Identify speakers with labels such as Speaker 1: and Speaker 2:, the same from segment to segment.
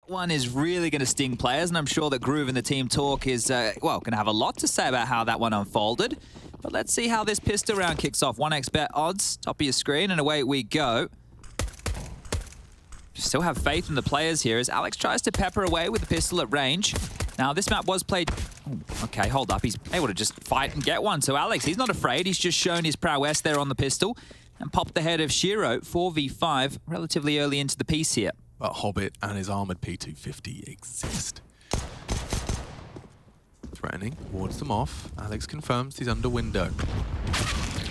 Speaker 1: one is really going to sting players, and I'm sure that Groove and the team talk is, well, going to have a lot to say about how that one unfolded. But let's see how this pistol round kicks off. 1xbet odds, top of your screen, and away we go. Still have faith in the players here as Alex tries to pepper away with the pistol at range. Now, this map was played... Ooh, okay, hold up. He's able to just fight and get one. So Alex, he's not afraid. He's just shown his prowess there on the pistol and popped the head of Shiro 4v5 relatively early into the piece here.
Speaker 2: But Hobbit and his armored P250 exist. Threatening, wards them off. Alex confirms he's under window.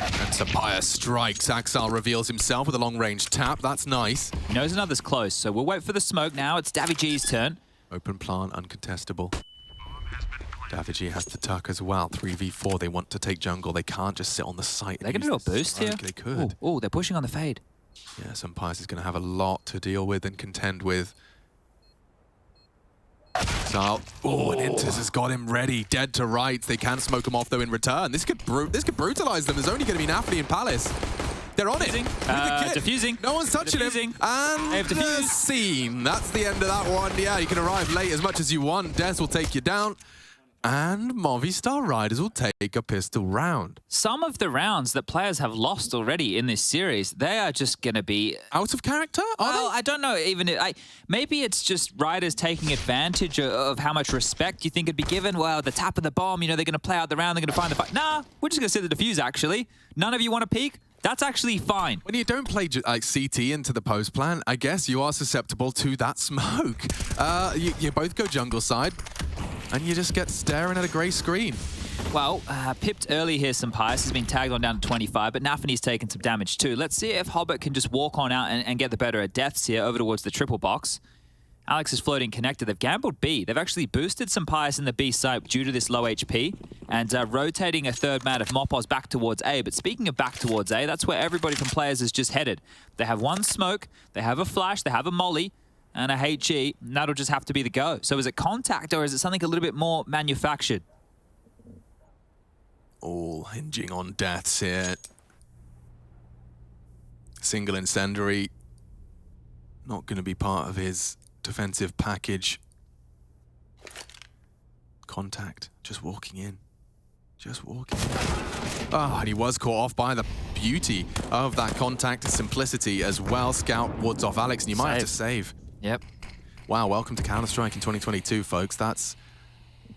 Speaker 2: And Sapphire strikes. Axel reveals himself with a long-range tap. That's nice.
Speaker 1: He knows another's close, so we'll wait for the smoke now. It's DeathZz's turn.
Speaker 2: Open plant, uncontestable. DeathZz has to tuck as well. 3v4, they want to take jungle. They can't just sit on the site.
Speaker 1: They're going to do a boost here.
Speaker 2: They could.
Speaker 1: Oh, they're pushing on the fade.
Speaker 2: Yeah, Sampires is going to have a lot to deal with and contend with. So, and Inters has got him ready, dead to rights. They can smoke him off though in return. This could brutalize them. There's only going to be Nafny and Palace. They're on it.
Speaker 1: Diffusing.
Speaker 2: No one's touching him. And the scene. That's the end of that one. Yeah, you can arrive late as much as you want. DeathZz will take you down. And Movistar Riders will take a pistol round.
Speaker 1: Some of the rounds that players have lost already in this series, they are just going to be...
Speaker 2: Out of character? Well,
Speaker 1: I don't know. Maybe it's just Riders taking advantage of how much respect you think it'd be given. Well, the tap of the bomb, you know, they're going to play out the round, they're going to find the fight. Nah, we're just going to sit the defuse, actually. None of you want to peek? That's actually fine.
Speaker 2: When you don't play like CT into the post plan, I guess you are susceptible to that smoke. You both go jungle side. And you just get staring at a grey screen.
Speaker 1: Well, pipped early here, Sampires has been tagged on down to 25, but Nafny's taken some damage too. Let's see if Hobbit can just walk on out and get the better at DeathZz here over towards the triple box. Alex is floating connected. They've gambled B. They've actually boosted Sampires in the B site due to this low HP and rotating a third mat of Mopos back towards A. But speaking of back towards A, that's where everybody from players is just headed. They have one smoke, they have a flash, they have a molly, and a HE, and that'll just have to be the go. So is it contact or is it something a little bit more manufactured?
Speaker 2: All hinging on DeathZz here. Single incendiary. Not going to be part of his defensive package. Contact, just walking in. Just walking in. Oh, and he was caught off by the beauty of that contact and simplicity as well. Scout wards off Alex, and you might have to save.
Speaker 1: Yep.
Speaker 2: Wow, welcome to Counter-Strike in 2022, folks. That's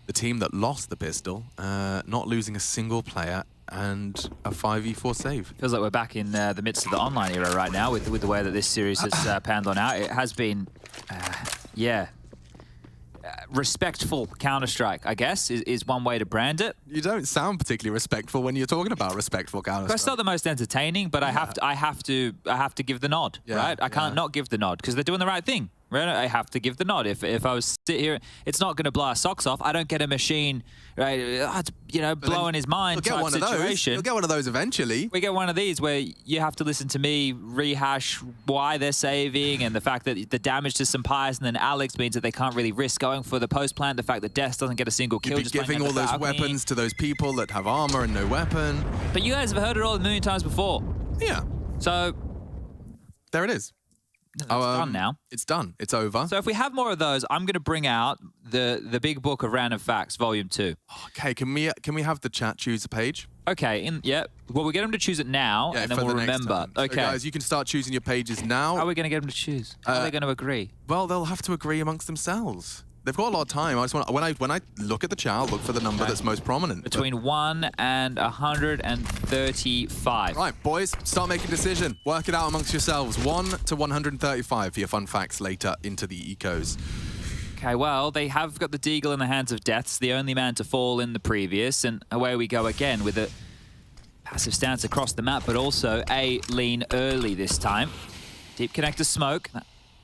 Speaker 2: the team that lost the pistol, not losing a single player, and a 5v4 save.
Speaker 1: Feels like we're back in the midst of the online era right now with the way that this series has panned on out. It has been, respectful Counter-Strike, I guess, is one way to brand it.
Speaker 2: You don't sound particularly respectful when you're talking about respectful Counter-Strike.
Speaker 1: It's not the most entertaining, but I have to give the nod, right? I can't not give the nod because they're doing the right thing. Right? I have to give the nod. If I was sit here, it's not going to blow our socks off. I don't get a machine, right? You know, blowing his mind type situation.
Speaker 2: You'll get one of those eventually.
Speaker 1: We get one of these where you have to listen to me rehash why they're saving and the fact that the damage to Sampires and then Alex means that they can't really risk going for the post plant. The fact that DeathZz doesn't get a single kill.
Speaker 2: You'd be giving all those weapons to those people that have armor and no weapon.
Speaker 1: But you guys have heard it all a million times before.
Speaker 2: Yeah.
Speaker 1: So
Speaker 2: there it is.
Speaker 1: It's done now.
Speaker 2: It's done. It's over.
Speaker 1: So if we have more of those, I'm going to bring out the big book of random facts, volume 2.
Speaker 2: Okay, can we have the chat choose a page?
Speaker 1: Okay, well, we'll get them to choose it now, and then we'll remember. Okay.
Speaker 2: So guys, you can start choosing your pages now.
Speaker 1: How are we going to get them to choose? How are they going to agree?
Speaker 2: Well, they'll have to agree amongst themselves. They've got a lot of time. I just want when I look at the chat, I'll look for the number that's most prominent.
Speaker 1: Between 1 and 135.
Speaker 2: Right, boys, start making a decision. Work it out amongst yourselves. 1 to 135 for your fun facts later into the ecos.
Speaker 1: Okay, well, they have got the Deagle in the hands of DeathZz, the only man to fall in the previous, and away we go again with a passive stance across the map, but also a lean early this time. Deep connector smoke.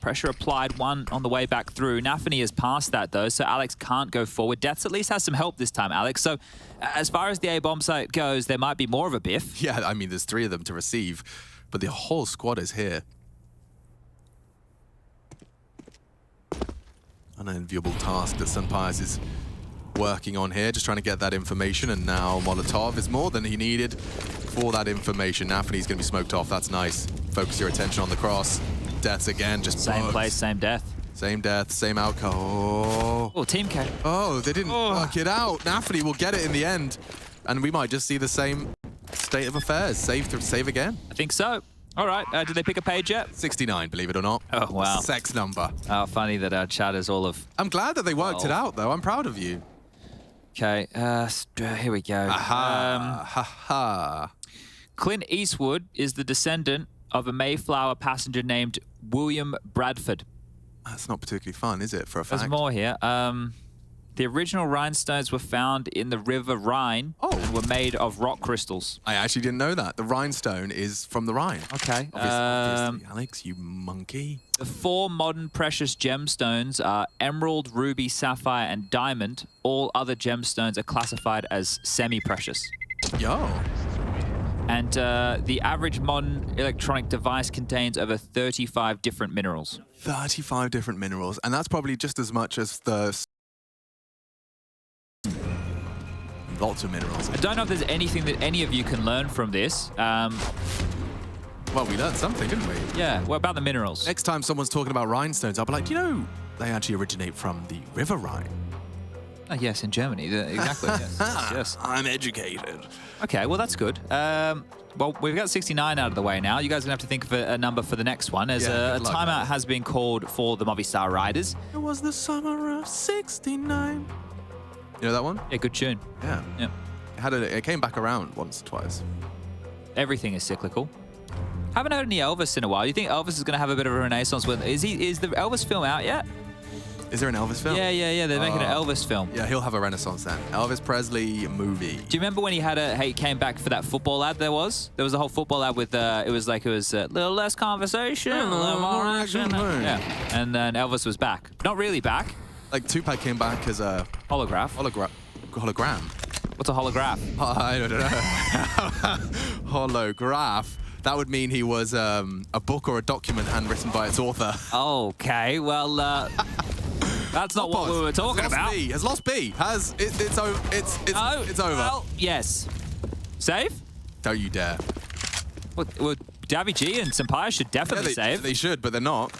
Speaker 1: Pressure applied, one on the way back through. Nafny has passed that, though, so Alex can't go forward. DeathZz at least has some help this time, Alex. So as far as the A-bomb site goes, there might be more of a biff.
Speaker 2: Yeah, I mean, there's 3 of them to receive, but the whole squad is here. An enviable task that Sampires is working on here, just trying to get that information, and now Molotov is more than he needed for that information. Nafny's going to be smoked off. That's nice. Focus your attention on the cross. DeathZz again, just
Speaker 1: same
Speaker 2: bugs.
Speaker 1: place, same death.
Speaker 2: Same death, same outcome.
Speaker 1: Oh, Team K.
Speaker 2: Oh, they didn't work it out. Nafany will get it in the end. And we might just see the same state of affairs. Save again.
Speaker 1: I think so. All right. Did they pick a page yet?
Speaker 2: 69, believe it or not.
Speaker 1: Oh, wow.
Speaker 2: Sex number.
Speaker 1: Oh, funny that our chat is all of...
Speaker 2: I'm glad that they worked it out, though. I'm proud of you.
Speaker 1: Okay. Here we go.
Speaker 2: Aha.
Speaker 1: Clint Eastwood is the descendant of a Mayflower passenger named William Bradford.
Speaker 2: That's not particularly fun, is it, for a fact?
Speaker 1: There's more here. The original rhinestones were found in the River Rhine and were made of rock crystals.
Speaker 2: I actually didn't know that. The rhinestone is from the Rhine.
Speaker 1: Okay.
Speaker 2: Obviously, Alex, you monkey.
Speaker 1: The 4 modern precious gemstones are emerald, ruby, sapphire, and diamond. All other gemstones are classified as semi-precious.
Speaker 2: Yo.
Speaker 1: And the average modern electronic device contains over 35 different minerals.
Speaker 2: 35 different minerals, and that's probably just as much as the... Lots of minerals.
Speaker 1: I don't know if there's anything that any of you can learn from this.
Speaker 2: Well, we learned something, didn't we?
Speaker 1: Yeah, what about the minerals?
Speaker 2: Next time someone's talking about rhinestones, I'll be like, do you know they actually originate from the River Rhine?
Speaker 1: Yes, in Germany. Exactly, yes.
Speaker 2: I'm educated.
Speaker 1: Okay, well, that's good. Well, we've got 69 out of the way now. You guys are going to have to think of a number for the next one, as a timeout has been called for the Movistar Riders.
Speaker 2: It was the summer of 69. You know that one?
Speaker 1: Yeah, good tune.
Speaker 2: Yeah.
Speaker 1: Yeah.
Speaker 2: It came back around once or twice.
Speaker 1: Everything is cyclical. Haven't heard any Elvis in a while. You think Elvis is going to have a bit of a renaissance? Is the Elvis film out yet?
Speaker 2: Is there an Elvis film?
Speaker 1: Yeah. They're making an Elvis film.
Speaker 2: Yeah, he'll have a renaissance then. Elvis Presley movie.
Speaker 1: Do you remember when he came back for that football ad? There was a whole football ad with it was a little less conversation, a little more action. Yeah, and then Elvis was back. Not really back.
Speaker 2: Like Tupac came back as a
Speaker 1: hologram.
Speaker 2: Hologram.
Speaker 1: What's a holograph?
Speaker 2: I don't know. Holograph. That would mean he was a book or a document handwritten by its author.
Speaker 1: Okay, well, that's not what we were talking about.
Speaker 2: Has lost B. It's over. It's over.
Speaker 1: Well, yes. Save?
Speaker 2: Don't you dare.
Speaker 1: Well, DeathZz and Senpai should definitely save.
Speaker 2: They should, but they're not.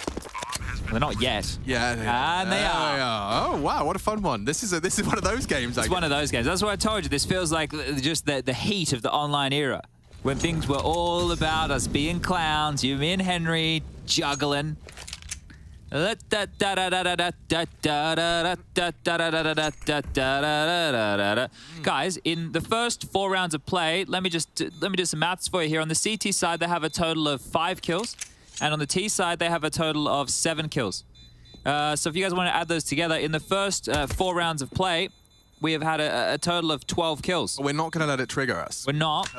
Speaker 1: They're not yet.
Speaker 2: Yeah,
Speaker 1: and they are.
Speaker 2: Oh wow, what a fun one! This is one of those games.
Speaker 1: It's one of those games. That's what I told you. This feels like just the heat of the online era, when things were all about us being clowns. You, me, and Henry juggling. Guys, in the first 4 rounds of play, let me do some maths for you here. On the CT side, they have a total of 5 kills. And on the T side, they have a total of 7 kills. So if you guys want to add those together, in the first 4 rounds of play, we have had a total of 12 kills.
Speaker 2: We're not going to let it trigger us.
Speaker 1: We're not.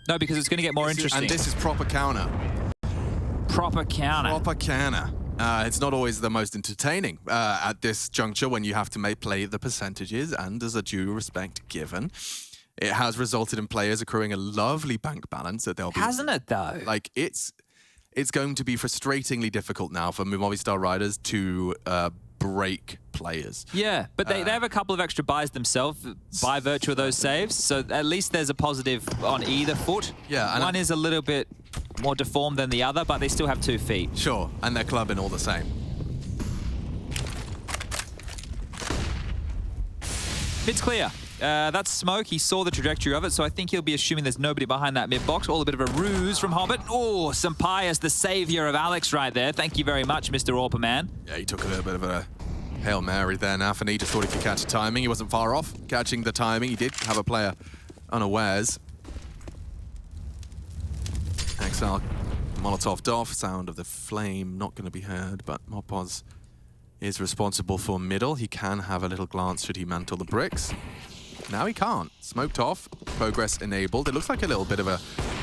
Speaker 1: No, because it's going to get more interesting.
Speaker 2: And this is proper counter.
Speaker 1: Proper counter.
Speaker 2: Proper counter. It's not always the most entertaining at this juncture when you have to play the percentages, and as a due respect given. It has resulted in players accruing a lovely bank balance that they'll be...
Speaker 1: Hasn't it, though?
Speaker 2: Like, it's going to be frustratingly difficult now for Movistar Riders to break players.
Speaker 1: Yeah, but they have a couple of extra buys themselves by virtue of those saves, so at least there's a positive on either foot.
Speaker 2: Yeah, and
Speaker 1: one is a little bit more deformed than the other, but they still have 2 feet.
Speaker 2: Sure, and they're clubbing all the same.
Speaker 1: It's clear. That's Smoke. He saw the trajectory of it, so I think he'll be assuming there's nobody behind that mid-box. All a bit of a ruse from Hobbit. Oh, Senpai as the savior of Alex right there. Thank you very much, Mr. Orperman.
Speaker 2: Yeah, he took a little bit of a Hail Mary there. Nafany just thought he could catch the timing. He wasn't far off catching the timing. He did have a player unawares. Exile Molotov'd off. Sound of the flame not going to be heard, but Mopos is responsible for middle. He can have a little glance should he mantle the bricks. Now he can't. Smoked off, progress enabled. It looks like a little bit of a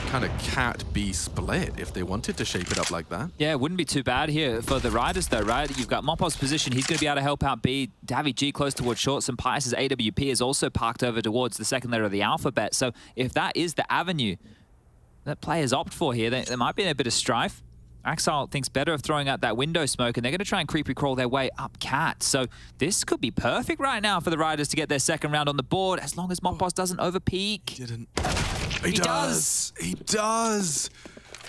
Speaker 2: kind of cat-B split if they wanted to shape it up like that.
Speaker 1: Yeah, it wouldn't be too bad here for the Riders though, right? You've got Mopos' position. He's going to be able to help out B. DeathZz close towards short. And Pius' AWP is also parked over towards the second letter of the alphabet. So if that is the avenue that players opt for here, there might be a bit of strife. Axile thinks better of throwing out that window smoke, and they're going to try and creepy crawl their way up cat. So this could be perfect right now for the Riders to get their second round on the board, as long as Mopos doesn't overpeak.
Speaker 2: He does. He does.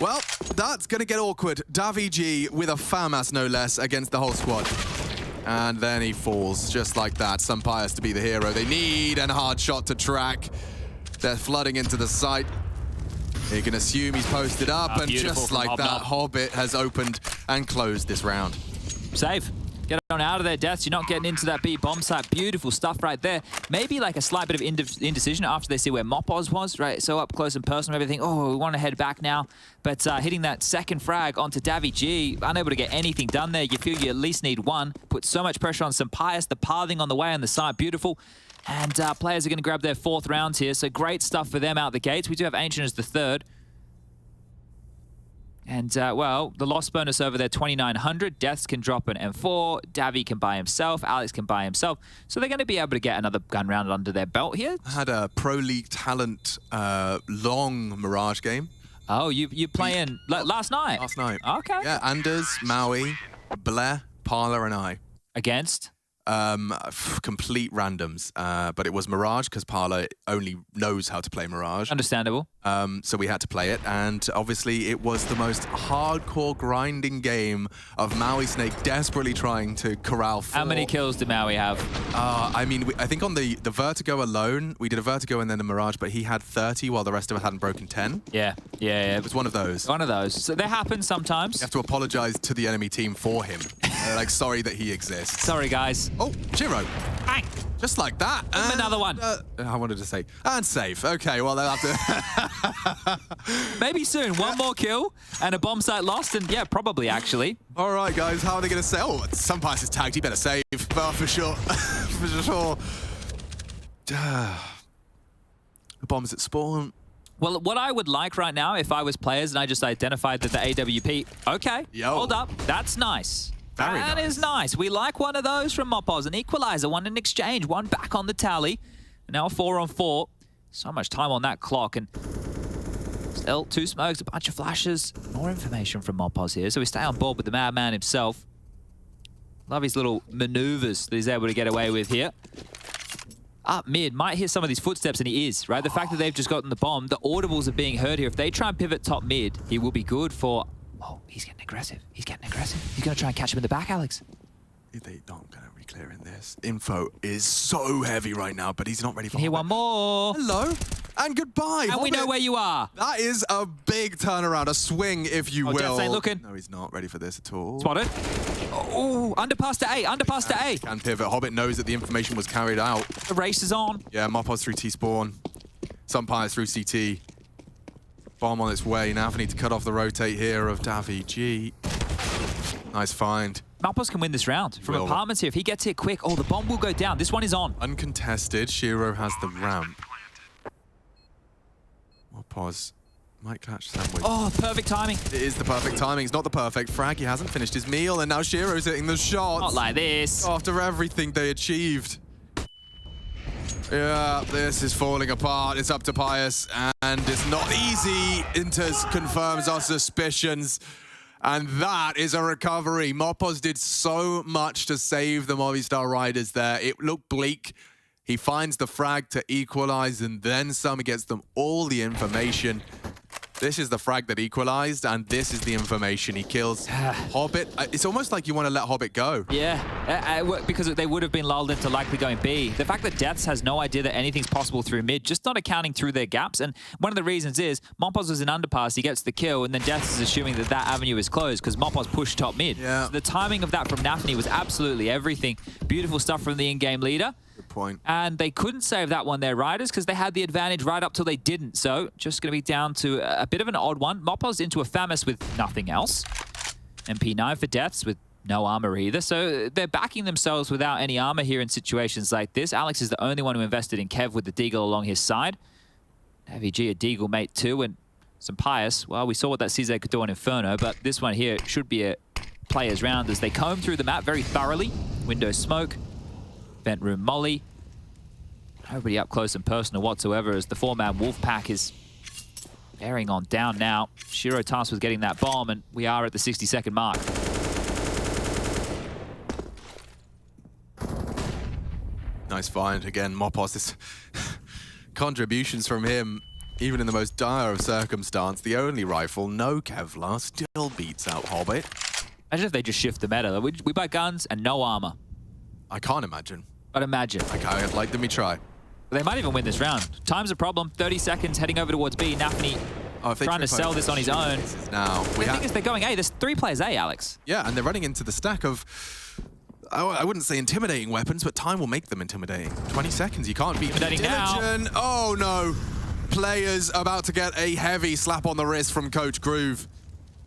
Speaker 2: Well, that's going to get awkward. DeathZz with a FAMAS, no less, against the whole squad. And then he falls, just like that. Sampayas to be the hero they need, and a hard shot to track. They're flooding into the site. You can assume he's posted up, and just like that, Hobbit has opened and closed this round.
Speaker 1: Save. Get on out of there, DeathZz. You're not getting into that B bomb site. Beautiful stuff right there. Maybe like a slight bit of indecision after they see where Mopoz was, right? So up close and personal, everything. Oh, we want to head back now. But hitting that second frag onto DeathZz, unable to get anything done there. You feel you at least need one. Put so much pressure on Sampayas. The pathing on the way on the side, beautiful. And players are going to grab their 4th rounds here. So great stuff for them out the gates. We do have Ancient as the 3rd. And, well, the loss bonus over there, 2,900. DeathZz can drop an M4. DeathZz can buy himself. Alex can buy himself. So they're going to be able to get another gun round under their belt here.
Speaker 2: I had a Pro League talent long Mirage game.
Speaker 1: Oh, you playing last night?
Speaker 2: Last night.
Speaker 1: Okay.
Speaker 2: Yeah, Anders, Maui, Blair, Parler, and I.
Speaker 1: Against?
Speaker 2: Complete randoms, but it was Mirage because Parler only knows how to play Mirage.
Speaker 1: Understandable.
Speaker 2: So we had to play it, and obviously it was the most hardcore grinding game of Maui Snake desperately trying to corral 4.
Speaker 1: How many kills did Maui have?
Speaker 2: I mean, I think on the Vertigo alone, we did a Vertigo and then a Mirage, but he had 30 while the rest of us hadn't broken 10.
Speaker 1: Yeah.
Speaker 2: It was one of those.
Speaker 1: One of those. So that happens sometimes.
Speaker 2: You have to apologize to the enemy team for him. Like, sorry that he exists.
Speaker 1: Sorry, guys.
Speaker 2: Oh, Shiro.
Speaker 1: Bang.
Speaker 2: Just like that. And,
Speaker 1: another one.
Speaker 2: I wanted to say, and safe. Okay, well, they'll have to...
Speaker 1: Maybe soon. One more kill and a bomb site lost, and yeah, probably, actually.
Speaker 2: All right, guys, how are they going to say? Oh, Sampayas is tagged. He better save. For sure. For sure. The bomb's at spawn.
Speaker 1: Well, what I would like right now, if I was players and I just identified that the AWP... Okay, hold up. That's nice. That is nice. We like one of those from Mopoz. An equalizer, one in exchange, one back on the tally. Now 4-on-4. So much time on that clock. And still 2 smokes, a bunch of flashes. More information from Mopoz here. So we stay on board with the madman himself. Love his little maneuvers that he's able to get away with here. Up mid, might hear some of these footsteps, and he is, right? The fact that they've just gotten the bomb, the audibles are being heard here. If they try and pivot top mid, he will be good for... Oh, he's getting aggressive. He's getting aggressive. He's going to try and catch him in the back, Alex.
Speaker 2: They don't going to be clearing this. Info is so heavy right now, but he's not ready for
Speaker 1: Here, one more.
Speaker 2: Hello, and goodbye.
Speaker 1: And we know where you are.
Speaker 2: That is a big turnaround, a swing, if you will.
Speaker 1: DeathZz ain't looking.
Speaker 2: No, he's not ready for this at all.
Speaker 1: Spotted. Oh, underpass to A, underpass to A.
Speaker 2: Can pivot. Hobbit knows that the information was carried out.
Speaker 1: The race is on.
Speaker 2: Yeah, Mopoz through T-spawn. Sampayas through CT. Bomb on its way. Now we need to cut off the rotate here of DeathZz. Nice find.
Speaker 1: Mopoz can win this round. From apartments here, if he gets here quick, oh, the bomb will go down. This one is on.
Speaker 2: Uncontested. Shiro has the ramp. Mopoz might catch sandwich.
Speaker 1: Oh, perfect timing.
Speaker 2: It is the perfect timing. It's not the perfect frag. He hasn't finished his meal, and now Shiro's hitting the shots.
Speaker 1: Not like this.
Speaker 2: After everything they achieved. Yeah, this is falling apart. It's up to Pius, and it's not easy. Inters confirms our suspicions, and that is a recovery. Mopoz did so much to save the Movistar Riders there. It looked bleak. He finds the frag to equalize, and then some. He gets them all the information. This is the frag that equalized, and this is the information. He kills Hobbit. It's almost like you want to let Hobbit go.
Speaker 1: Yeah, because they would have been lulled into likely going B. The fact that DeathZz has no idea that anything's possible through mid, just not accounting through their gaps. And one of the reasons is Mopoz was in underpass, he gets the kill, and then DeathZz is assuming that that avenue is closed because Mopoz pushed top mid.
Speaker 2: Yeah.
Speaker 1: So the timing of that from Nafany was absolutely everything. Beautiful stuff from the in-game leader.
Speaker 2: Good point. And
Speaker 1: they couldn't save that one, their Riders, because they had the advantage right up till they didn't. So just going to be down to a bit of an odd one. Mopoz into a FAMAS with nothing else. MP9 for DeathZz with no armor either. So they're backing themselves without any armor here in situations like this. Alex is the only one who invested in Kev with the Deagle along his side. DeathZz a Deagle mate too, and Sampayas. Well, we saw what that CSGO could do on Inferno, but this one here should be a player's round as they comb through the map very thoroughly. Window smoke. Vent room molly. Nobody up close and personal whatsoever as the 4-man Wolfpack is bearing on down now. Shiro tasked with getting that bomb, and we are at the 60-second mark.
Speaker 2: Nice find. Again, Mopoz, this contributions from him Even in the most dire of circumstance, the only rifle, no Kevlar, still beats out Hobbit.
Speaker 1: Imagine if they just shift the meta. We buy guns and no armor.
Speaker 2: I can't imagine.
Speaker 1: But imagine.
Speaker 2: Okay, like, let me try.
Speaker 1: They might even win this round. Time's a problem. 30 seconds heading over towards B. Nafany trying to sell this on his own.
Speaker 2: Now,
Speaker 1: the thing is, they're going A. There's 3 players A, Alex.
Speaker 2: Yeah, and they're running into the stack of, I wouldn't say intimidating weapons, but time will make them intimidating. 20 seconds, you can't beat
Speaker 1: Intimidating now.
Speaker 2: Oh no! Players about to get a heavy slap on the wrist from Coach Groove,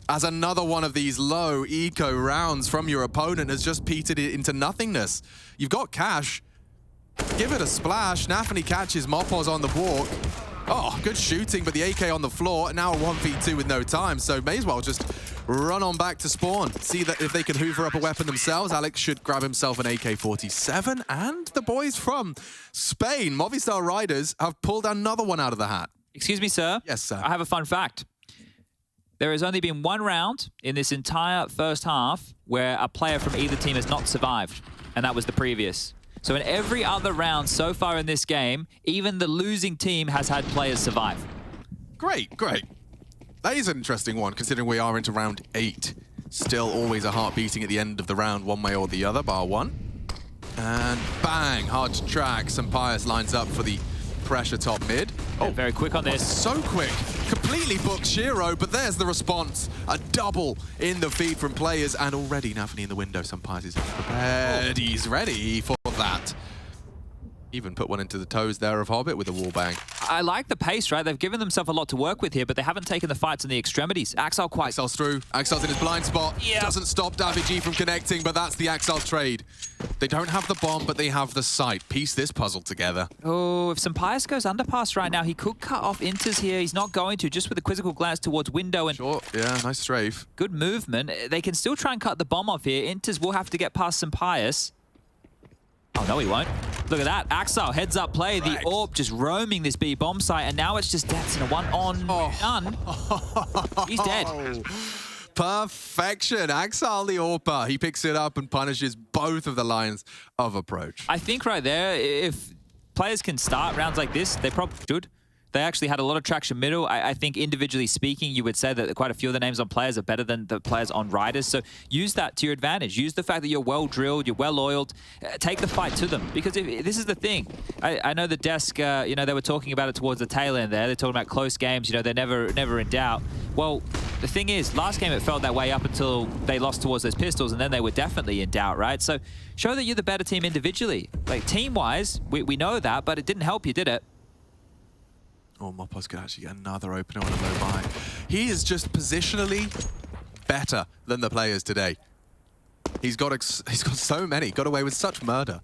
Speaker 2: as another one of these low eco rounds from your opponent has just petered it into nothingness. You've got cash. Give it a splash. Nafany catches Mopoz on the walk. Oh, good shooting, but the AK on the floor. Now a 1v2 with no time, so may as well just run on back to spawn. See that if they can hoover up a weapon themselves. Alex should grab himself an AK-47, and the boys from Spain, Movistar Riders, have pulled another one out of the hat.
Speaker 1: Excuse me, sir.
Speaker 2: Yes, sir.
Speaker 1: I have a fun fact. There has only been 1 round in this entire first half where a player from either team has not survived, and that was the previous. So in every other round so far in this game, even the losing team has had players survive.
Speaker 2: Great, great. That is an interesting one, considering we are into round 8. Still always a heart beating at the end of the round, one way or the other, bar one. And bang, hard to track. Sampaius lines up for the pressure top mid.
Speaker 1: Oh, very quick on this.
Speaker 2: So quick. Completely booked Shiro, but there's the response. A double in the feed from players, and already Nafany in the window. Sampaius is prepared. He's ready for that. Even put one into the toes there of Hobbit with a wall bang.
Speaker 1: I like the pace, right? They've given themselves a lot to work with here, but they haven't taken the fights in the extremities. Axel quite...
Speaker 2: Axel's through. Axel's in his blind spot.
Speaker 1: Yeah.
Speaker 2: Doesn't stop DeathZz from connecting, but that's the Axel trade. They don't have the bomb, but they have the sight. Piece this puzzle together.
Speaker 1: Oh, if Sampaius goes underpass right now, he could cut off Inters here. He's not going to, just with a quizzical glance towards window. And
Speaker 2: sure, yeah, nice strafe.
Speaker 1: Good movement. They can still try and cut the bomb off here. Inters will have to get past Sampaius. Oh, no, he won't. Look at that. Axel, heads up play. The AWP just roaming this B bomb site, and now it's just DeathZz in a one-on none. He's dead.
Speaker 2: Perfection. Axel the AWPer. He picks it up and punishes both of the lines of approach.
Speaker 1: I think right there, if players can start rounds like this, they probably should. They actually had a lot of traction middle. I think individually speaking, you would say that quite a few of the names on players are better than the players on Riders. So use that to your advantage. Use the fact that you're well drilled, you're well oiled. Take the fight to them. Because this is the thing. I know the desk, you know, they were talking about it towards the tail end there. They're talking about close games. You know, they're never in doubt. Well, the thing is, last game it felt that way up until they lost towards those pistols, and then they were definitely in doubt, right? So show that you're the better team individually. Like team-wise, we know that, but it didn't help you, did it?
Speaker 2: Oh, Mopoz could actually get another opener on a low buy. He is just positionally better than the players today. He's got so many, got away with such murder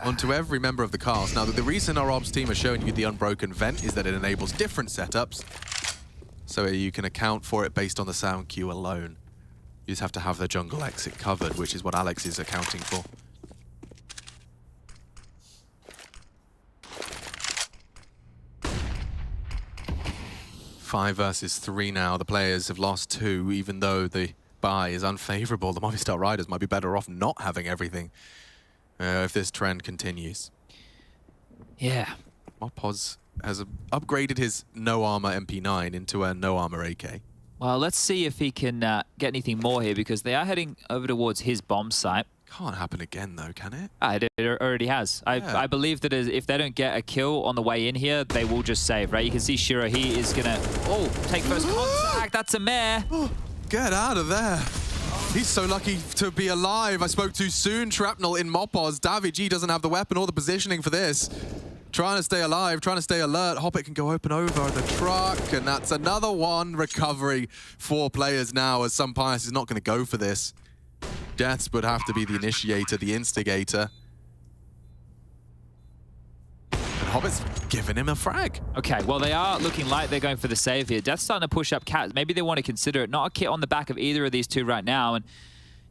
Speaker 2: onto every member of the cast. Now, the reason our ops team are showing you the unbroken vent is that it enables different setups, so you can account for it based on the sound cue alone. You just have to have the jungle exit covered, which is what Alex is accounting for. 5 versus 3 now. The players have lost 2, even though the buy is unfavorable. The Movistar Riders might be better off not having everything if this trend continues.
Speaker 1: Yeah.
Speaker 2: Mopoz has upgraded his no armor MP9 into a no armor AK.
Speaker 1: Well, let's see if he can get anything more here, because they are heading over towards his bomb site.
Speaker 2: Can't happen again, though, can it?
Speaker 1: It already has.
Speaker 2: Yeah.
Speaker 1: I believe that if they don't get a kill on the way in here, they will just save, right? You can see Shiro, he is going to, take first contact. That's a mare.
Speaker 2: Get out of there. He's so lucky to be alive. I spoke too soon. Shrapnel in Mopoz. DeathZz doesn't have the weapon or the positioning for this. Trying to stay alive, trying to stay alert. Hobbit can go open over the truck, and that's another one recovery for players now, as Sampaius is not going to go for this. DeathZz would have to be the initiator, the instigator. And Hobbit's giving him a frag.
Speaker 1: Okay, well, they are looking like they're going for the save here. DeathZz starting to push up Cats. Maybe they want to consider it. Not a kit on the back of either of these two right now. And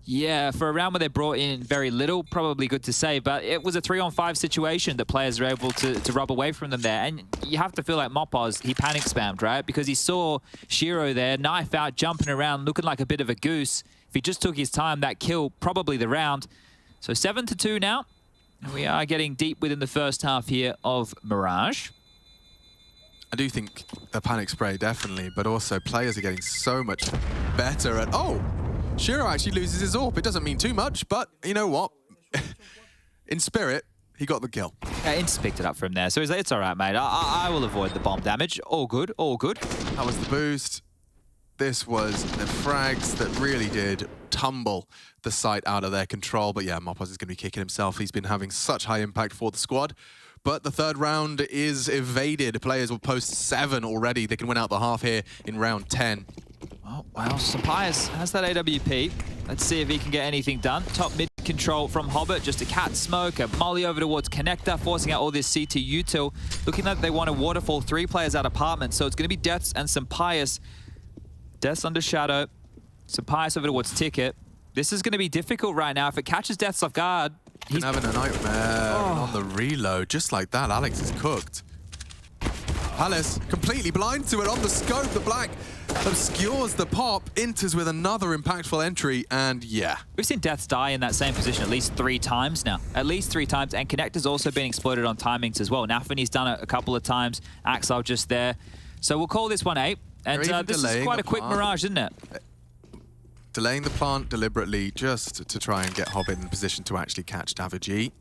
Speaker 1: yeah, for a round where they brought in very little, probably good to say, but it was a 3-on-5 situation that players are able to rub away from them there. And you have to feel like Mopoz, he panic spammed, right? Because he saw Shiro there, knife out, jumping around, looking like a bit of a goose. If he just took his time, that kill, probably the round. So 7-2 now. And we are getting deep within the first half here of Mirage.
Speaker 2: I do think the panic spray, definitely, but also players are getting so much better at... Oh! Shiro actually loses his AWP. It doesn't mean too much, but you know what? In spirit, he got the kill.
Speaker 1: Yeah, Ints picked it up from there, so he's like, it's all right, mate. I will avoid the bomb damage. All good, all good.
Speaker 2: That was the boost. This was the frags that really did tumble the site out of their control. But yeah, Mopoz is going to be kicking himself. He's been having such high impact for the squad. But the third round is evaded. Players will post 7 already. They can win out the half here in round 10.
Speaker 1: Oh, well, Sampaius has that AWP. Let's see if he can get anything done. Top mid control from Hobbit. Just a cat smoke, a molly over towards Connector, forcing out all this CT util. Looking like they want a waterfall. 3 players out apartment. So it's going to be DeathZz and Sampaius. DeathZz under Shadow. Sampaius over towards Ticket. This is going to be difficult right now. If it catches DeathZz off guard,
Speaker 2: he's having a nightmare on the reload. Just like that, Alex is cooked. Palace completely blind to it on the scope. The black obscures the pop, enters with another impactful entry, and yeah.
Speaker 1: We've seen DeathZz die in that same position at least 3 times now. At least 3 times, and Connector's also been exploited on timings as well. Nafany's done it a couple of times. Axel just there. So we'll call this one 8. And this is quite a quick Mirage, isn't it?
Speaker 2: Delaying the plant deliberately just to try and get Hobbit in position to actually catch DeathZz.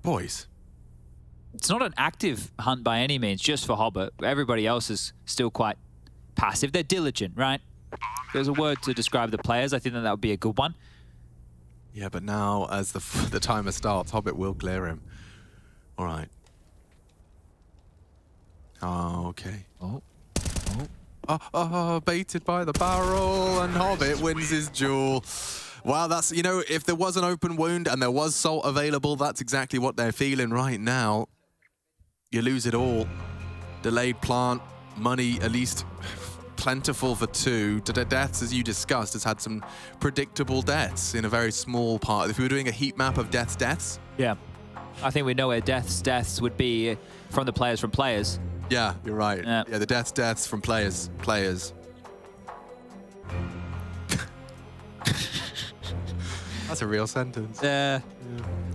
Speaker 2: Boys.
Speaker 1: It's not an active hunt by any means, just for Hobbit. Everybody else is still quite passive. They're diligent, right? If there's a word to describe the players, I think that would be a good one.
Speaker 2: Yeah, but now as the timer starts, Hobbit will clear him. All right. Oh, okay. Oh, baited by the barrel, and Hobbit wins his duel. Wow, that's, you know, if there was an open wound and there was salt available, that's exactly what they're feeling right now. You lose it all. Delayed plant, money at least plentiful for 2. DeathZz, as you discussed, has had some predictable deaths in a very small part. If we were doing a heat map of DeathZz deaths.
Speaker 1: Yeah. I think we know where deaths would be from the players from players.
Speaker 2: Yeah, you're right. Yeah, the deaths from players. That's a real sentence.
Speaker 1: Yeah.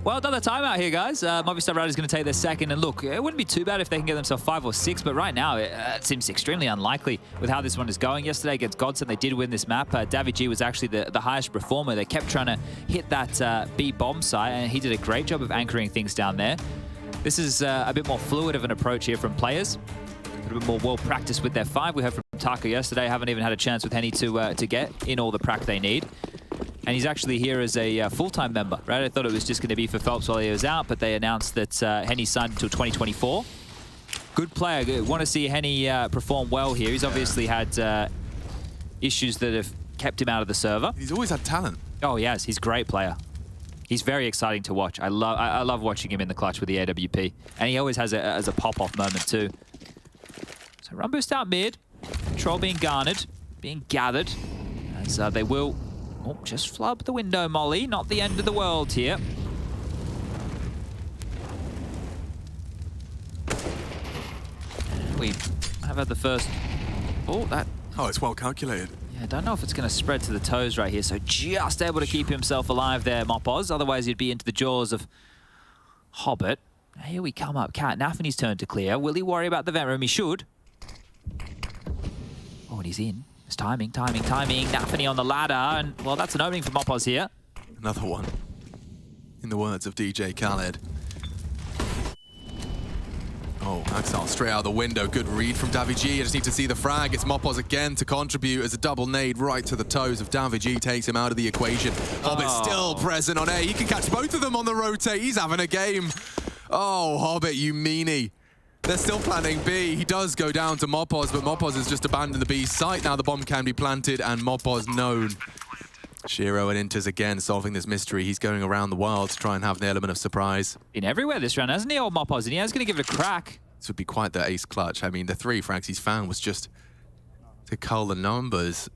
Speaker 1: Well, another timeout here, guys. Movistar Riders going to take their second. And look, it wouldn't be too bad if they can get themselves 5 or 6, but right now it seems extremely unlikely with how this one is going. Yesterday against Godson, they did win this map. DeathZz was actually the highest performer. They kept trying to hit that B bomb site, and he did a great job of anchoring things down there. This is a bit more fluid of an approach here from players. A little bit more well-practiced with their 5. We heard from Taka yesterday. Haven't even had a chance with Henny to get in all the prac they need. And he's actually here as a full-time member, right? I thought it was just going to be for Phelps while he was out, but they announced that Henny signed until 2024. Good player. Want to see Henny perform well here. He's obviously had issues that have kept him out of the server.
Speaker 2: He's always had talent.
Speaker 1: Oh, yes. He's a great player. He's very exciting to watch. I love watching him in the clutch with the AWP. And he always has a pop-off moment, too. So run boost out mid. Control being garnered, being gathered. As they will... Oh, just flub the window, Molly. Not the end of the world here. We have had the first... Oh, that...
Speaker 2: Oh, it's well calculated.
Speaker 1: Yeah, I don't know if it's going to spread to the toes right here. So just able to keep himself alive there, Mopoz. Otherwise, he'd be into the jaws of Hobbit. Here we come up. Cat, Nafany's turn to clear. Will he worry about the vent room? He should. Oh, and he's in. It's timing. Nafany on the ladder, and, well, that's an opening for Mopoz here.
Speaker 2: Another one. In the words of DJ Khaled. Oh, Axel straight out the window. Good read from DeathZz. I just need to see the frag. It's Mopoz again to contribute as a double nade right to the toes of DeathZz. Takes him out of the equation. Hobbit still present on A. You can catch both of them on the rotate. He's having a game. Oh, Hobbit, you meanie. They're still planning B. He does go down to Mopoz, but Mopoz has just abandoned the B site. Now the bomb can be planted, and Mopoz known. Shiro and Inters again solving this mystery. He's going around the world to try and have an element of surprise.
Speaker 1: Been everywhere this round, hasn't he, old Mopoz? And he is going to give it a crack.
Speaker 2: This would be quite the ace clutch. I mean, the 3 frags he's found was just to cull the numbers.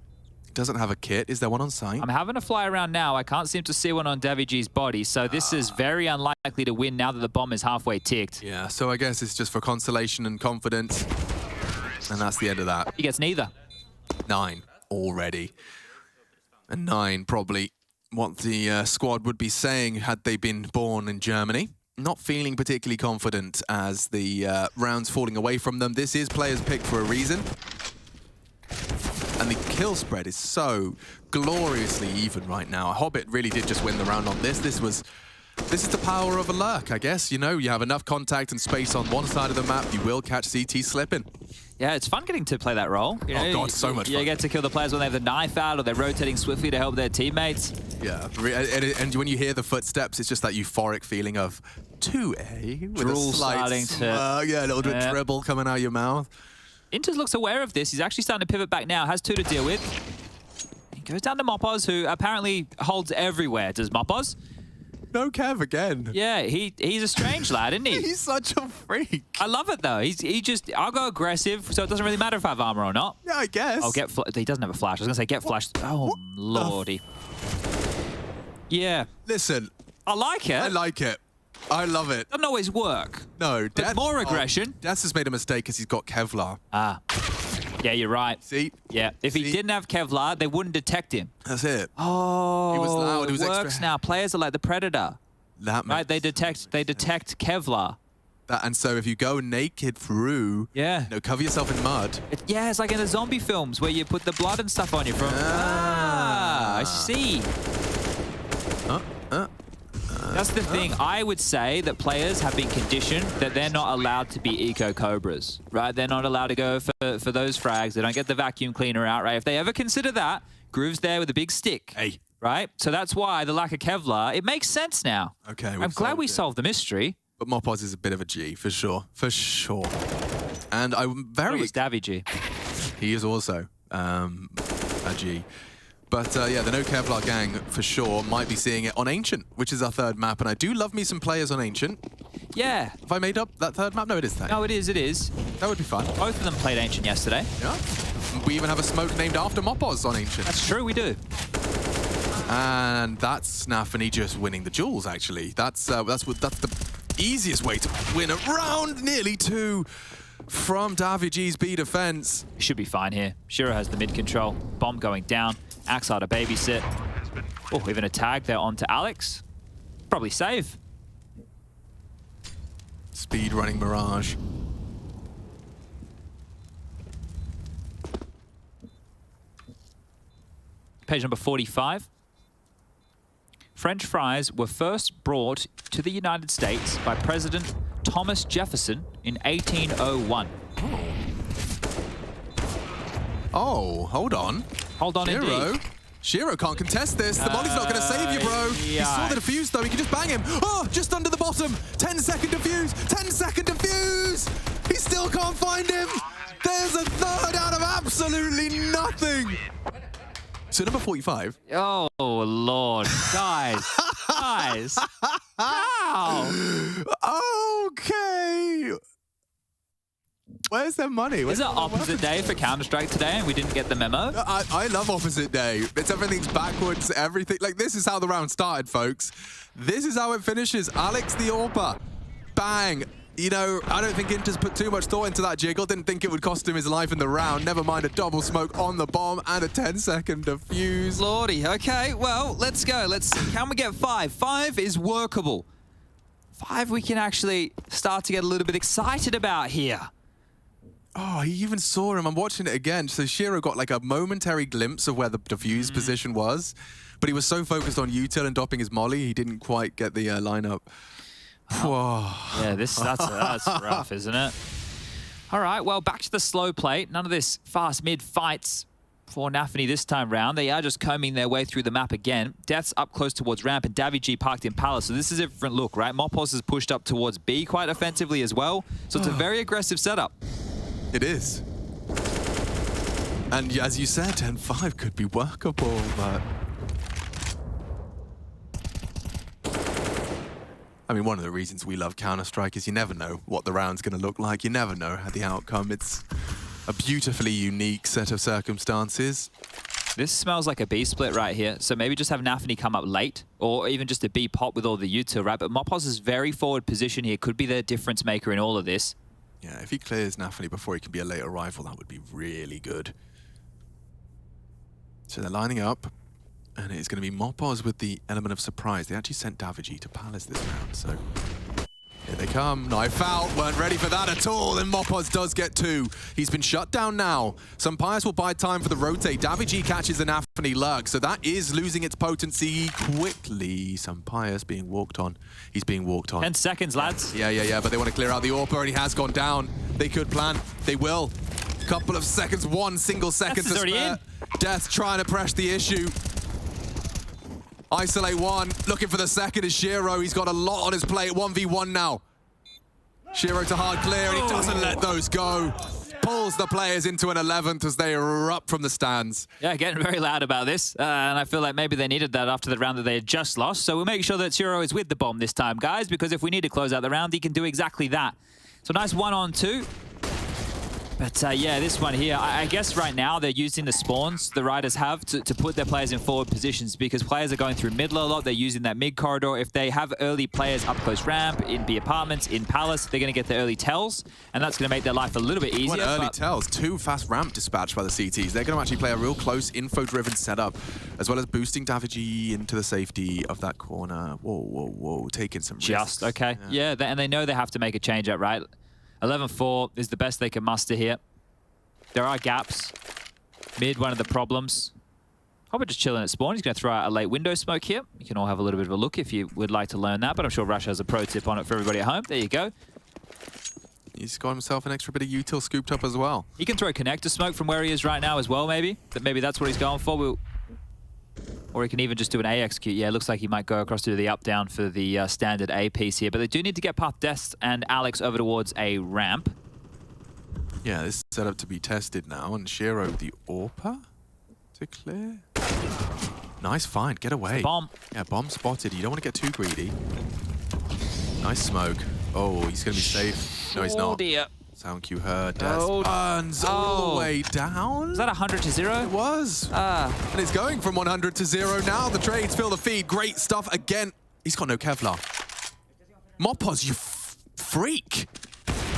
Speaker 2: He doesn't have a kit. Is there one on site?
Speaker 1: I'm having a fly around now. I can't seem to see one on DeathZ's body, so this is very unlikely to win now that the bomb is halfway ticked.
Speaker 2: Yeah, so I guess it's just for consolation and confidence. And that's the end of that.
Speaker 1: He gets neither.
Speaker 2: 9 already. And 9 probably what the squad would be saying had they been born in Germany. Not feeling particularly confident as the rounds falling away from them. This is players picked for a reason. And the kill spread is so gloriously even right now. Hobbit really did just win the round on this. This is the power of a lurk, I guess. You know, you have enough contact and space on one side of the map, you will catch CT slipping.
Speaker 1: Yeah, it's fun getting to play that role. You know,
Speaker 2: oh God, so much fun.
Speaker 1: You get to kill the players when they have the knife out or they're rotating swiftly to help their teammates.
Speaker 2: Yeah, and when you hear the footsteps, it's just that euphoric feeling of 2A with
Speaker 1: Drool
Speaker 2: a slight
Speaker 1: starting to...
Speaker 2: yeah, a little bit of dribble coming out of your mouth.
Speaker 1: Inters looks aware of this. He's actually starting to pivot back now. Has 2 to deal with. He goes down to Mopoz, who apparently holds everywhere. Does Mopoz?
Speaker 2: No Kev again.
Speaker 1: Yeah, he's a strange lad, isn't he?
Speaker 2: He's such a freak.
Speaker 1: I love it though. I'll go aggressive, so it doesn't really matter if I have armor or not.
Speaker 2: Yeah, I guess.
Speaker 1: I'll he doesn't have a flash. I was gonna say get flashed. Oh lordy. Yeah.
Speaker 2: Listen.
Speaker 1: I like it.
Speaker 2: I like it. I love it.
Speaker 1: Doesn't always work.
Speaker 2: No,
Speaker 1: more aggression.
Speaker 2: DeathZz has made a mistake because he's got Kevlar.
Speaker 1: Ah. Yeah, you're right.
Speaker 2: See?
Speaker 1: Yeah. If he didn't have Kevlar, they wouldn't detect him.
Speaker 2: That's it.
Speaker 1: Oh.
Speaker 2: He was loud. He was
Speaker 1: it works
Speaker 2: extra.
Speaker 1: now. Players are like the Predator.
Speaker 2: That
Speaker 1: right? They detect Kevlar.
Speaker 2: And so if you go naked through, cover yourself in mud.
Speaker 1: Yeah, it's like in the zombie films where you put the blood and stuff on you from. I see. That's the thing. I would say that players have been conditioned that they're not allowed to be eco-cobras, right? They're not allowed to go for those frags. They don't get the vacuum cleaner out, right? If they ever consider that, Groove's there with a big stick.
Speaker 2: Hey.
Speaker 1: Right? So that's why the lack of Kevlar, it makes sense now.
Speaker 2: Okay,
Speaker 1: I'm glad we solved the mystery.
Speaker 2: But Mopoz is a bit of a G, for sure. For sure. And I'm very...
Speaker 1: It was Davy G.
Speaker 2: He is also a G. But yeah, the no Kevlar gang, for sure, might be seeing it on Ancient, which is our third map. And I do love me some players on Ancient.
Speaker 1: Yeah.
Speaker 2: Have I made up that third map? No, it is that.
Speaker 1: No, it is. It is.
Speaker 2: That would be fun.
Speaker 1: Both of them played Ancient yesterday.
Speaker 2: Yeah. We even have a smoke named after Mopoz on Ancient.
Speaker 1: That's true, we do.
Speaker 2: And that's Nafany just winning the duels, actually. That's the easiest way to win a round. Nearly 2 from DeathZz's B defense.
Speaker 1: Should be fine here. Shiro has the mid control. Bomb going down. Axar to babysit. Oh, even a tag there onto Alex. Probably save.
Speaker 2: Speed running Mirage.
Speaker 1: Page number 45. French fries were first brought to the United States by President Thomas Jefferson in 1801.
Speaker 2: Oh, hold on.
Speaker 1: Hold on, indeed.
Speaker 2: Shiro can't contest this. The molly's not going to save you, bro. He saw the defuse, though. He can just bang him. Oh, just under the bottom. 10-second defuse. 10-second defuse. He still can't find him. There's a third out of absolutely nothing. So number 45.
Speaker 1: Oh, Lord. Guys. Guys. How?
Speaker 2: Okay. Where's their money?
Speaker 1: Is it opposite day for Counter-Strike today and we didn't get the memo?
Speaker 2: I love opposite day. It's everything's backwards, everything. Like, this is how the round started, folks. This is how it finishes. Alex the AWPer. Bang. You know, I don't think Inter's put too much thought into that jiggle. Didn't think it would cost him his life in the round. Never mind a double smoke on the bomb and a 10-second defuse.
Speaker 1: Lordy. Okay, well, let's go. Let's see. Can we get 5? 5 is workable. 5 we can actually start to get a little bit excited about here.
Speaker 2: Oh, he even saw him. I'm watching it again. So Shiro got like a momentary glimpse of where the defuse position was, but he was so focused on util and dopping his molly, he didn't quite get the lineup.
Speaker 1: Yeah, that's rough, isn't it? All right, well, back to the slow play. None of this fast mid fights for Nafany this time round. They are just combing their way through the map again. DeathZz up close towards ramp and DaviG parked in Palace. So this is a different look, right? Mopoz has pushed up towards B quite offensively as well. So it's a very aggressive setup.
Speaker 2: It is. And as you said, 10-5 could be workable, but... I mean, one of the reasons we love Counter-Strike is you never know what the round's going to look like. You never know the outcome. It's a beautifully unique set of circumstances.
Speaker 1: This smells like a B split right here. So maybe just have Nafany come up late, or even just a B pop with all the util, right? But Mopoz's very forward position here could be the difference maker in all of this.
Speaker 2: Yeah, if he clears Nafany before he can be a late arrival, that would be really good. So they're lining up. And it's going to be Mopoz with the element of surprise. They actually sent DeathZz to Palace this round, so here they come. Knife out, weren't ready for that at all, and Mopoz does get 2. He's been shut down now. Sampayas will buy time for the rotate. DeathZz catches an Anthony Lurk, so that is losing its potency quickly. Sampayas being walked on. He's being walked on.
Speaker 1: 10 seconds, lads.
Speaker 2: Yeah, but they want to clear out the AWPer, and he has gone down. They could plan. They will. Couple of seconds, 1 single second to spare. DeathZz trying to press the issue. Isolate 1, looking for the second is Shiro. He's got a lot on his plate, 1v1 now. Shiro to hard clear, and he doesn't let those go. Pulls the players into an 11th as they erupt from the stands.
Speaker 1: Yeah, getting very loud about this. And I feel like maybe they needed that after the round that they had just lost. So we'll make sure that Shiro is with the bomb this time, guys, because if we need to close out the round, he can do exactly that. So nice 1-on-2. But yeah, this one here, I guess right now they're using the spawns the Riders have to put their players in forward positions because players are going through middle a lot. They're using that mid corridor. If they have early players up close ramp, in the apartments, in Palace, they're going to get the early tells, and that's going to make their life a little bit easier.
Speaker 2: What early tells? 2 fast ramp dispatched by the CTs. They're going to actually play a real close info-driven setup, as well as boosting DeathZz into the safety of that corner. Whoa, taking some risks.
Speaker 1: Just, okay. Yeah, and they know they have to make a change up, right? 11-4 is the best they can muster here. There are gaps. Mid, one of the problems. Probably just chilling at spawn. He's going to throw out a late window smoke here. You can all have a little bit of a look if you would like to learn that, but I'm sure Rush has a pro tip on it for everybody at home. There you go.
Speaker 2: He's got himself an extra bit of util scooped up as well.
Speaker 1: He can throw connector smoke from where he is right now as well, maybe. Maybe that's what he's going for. Or he can even just do an A execute. Yeah, it looks like he might go across to do the up-down for the standard A piece here. But they do need to get past DeathZz and Alex over towards a ramp.
Speaker 2: Yeah, this is set up to be tested now. And Shiro, the AWPer to clear. Nice find. Get away.
Speaker 1: Bomb.
Speaker 2: Yeah, bomb spotted. You don't want to get too greedy. Nice smoke. Oh, he's going to be safe. No, he's not.
Speaker 1: Dear.
Speaker 2: Sound cue heard. DeathZz burns all the way down.
Speaker 1: Was that 100 to 0?
Speaker 2: It was. And it's going from 100 to 0 now. The trades fill the feed. Great stuff again. He's got no Kevlar. Mopoz, you freak.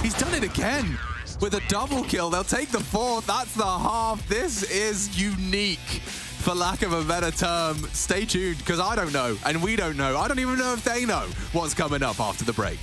Speaker 2: He's done it again with a double kill. They'll take the 4th. That's the half. This is unique, for lack of a better term. Stay tuned, because I don't know, and we don't know. I don't even know if they know what's coming up after the break.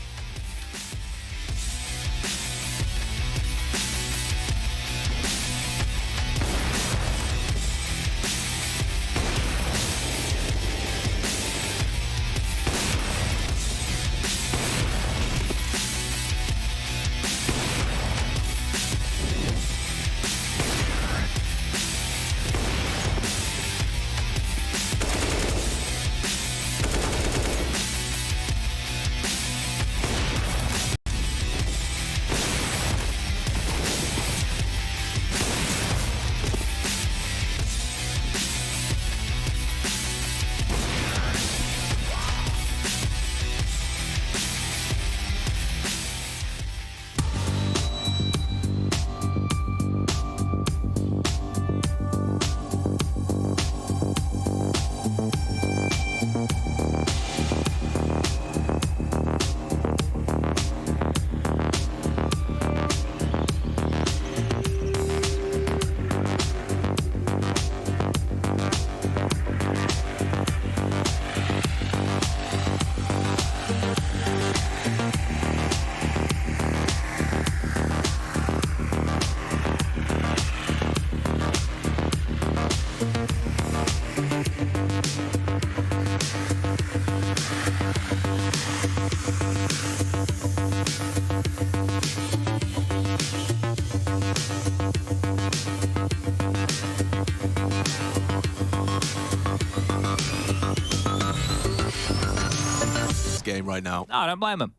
Speaker 2: Game right now.
Speaker 1: No, I don't blame him.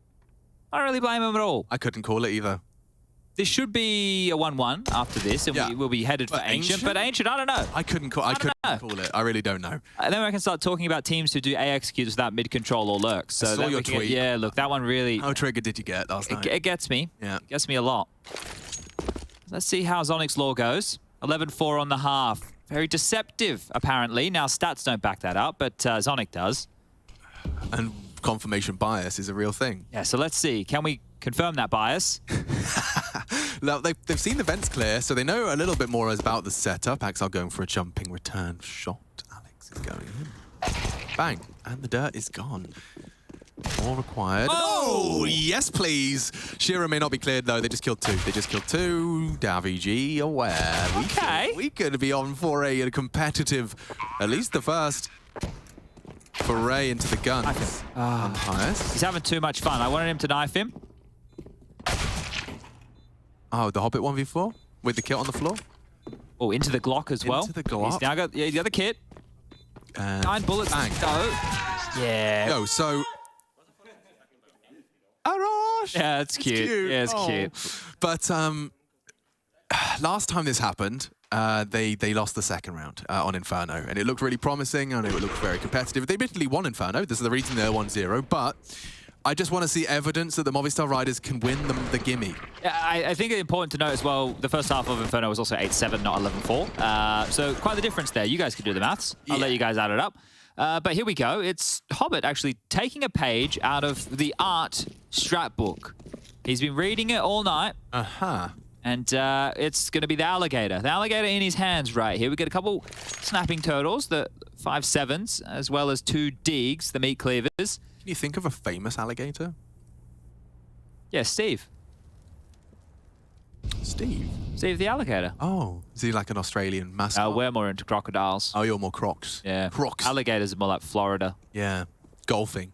Speaker 1: I don't really blame him at all.
Speaker 2: I couldn't call it either.
Speaker 1: This should be a 1-1 after this, and we will be headed for Ancient. But Ancient, I don't know.
Speaker 2: I couldn't call it. I really don't know.
Speaker 1: And then we can start talking about teams who do A executes without mid control or lurks. So
Speaker 2: I saw your tweet.
Speaker 1: Yeah, look, that one really.
Speaker 2: How triggered did you get last night?
Speaker 1: It gets me.
Speaker 2: Yeah.
Speaker 1: It gets me a lot. Let's see how Zonic's lore goes. 11-4 on the half. Very deceptive, apparently. Now, stats don't back that up, but Zonic does.
Speaker 2: And confirmation bias is a real thing.
Speaker 1: Yeah, so let's see. Can we confirm that bias?
Speaker 2: Now, they've seen the vents clear, so they know a little bit more about the setup. Axel going for a jumping return shot. Alex Going in. Bang. And the dirt is gone. More required.
Speaker 1: Oh!
Speaker 2: Yes, please. Shira may not be cleared, though. They just killed 2. They just killed 2. DeathZz aware.
Speaker 1: Okay.
Speaker 2: We could be on for a competitive, at least the first foray into the guns. Umpires.
Speaker 1: He's having too much fun. I wanted him to knife him.
Speaker 2: Oh, the Hobbit 1v4 with the kit on the floor.
Speaker 1: Oh, into the Glock as well.
Speaker 2: Into the Glock.
Speaker 1: He's now got the other kit.
Speaker 2: And
Speaker 1: 9 bullets.
Speaker 2: Bang.
Speaker 1: Yeah.
Speaker 2: Yo, so... Arash!
Speaker 1: Yeah, it's cute. Yeah, it's cute.
Speaker 2: But last time this happened, they lost the second round on Inferno, and it looked really promising, and it looked very competitive. They admittedly won Inferno. This is the reason they're 1-0, but I just want to see evidence that the Movistar Riders can win the gimme.
Speaker 1: Yeah, I think it's important to note as well, the first half of Inferno was also 8-7, not 11-4. So quite the difference there. You guys can do the maths. I'll let you guys add it up. But here we go. It's Hobbit actually taking a page out of the art strat book. He's been reading it all night. And it's going to be the alligator. The alligator in his hands right here. We get a couple snapping turtles, the 5-7s, as well as 2 digs, the meat cleavers.
Speaker 2: Can you think of a famous alligator?
Speaker 1: Yeah, Steve.
Speaker 2: Steve?
Speaker 1: Steve the alligator.
Speaker 2: Oh, is he like an Australian mascot?
Speaker 1: We're more into crocodiles.
Speaker 2: Oh, you're more Crocs.
Speaker 1: Yeah.
Speaker 2: Crocs.
Speaker 1: Alligators are more like Florida.
Speaker 2: Yeah. Golfing.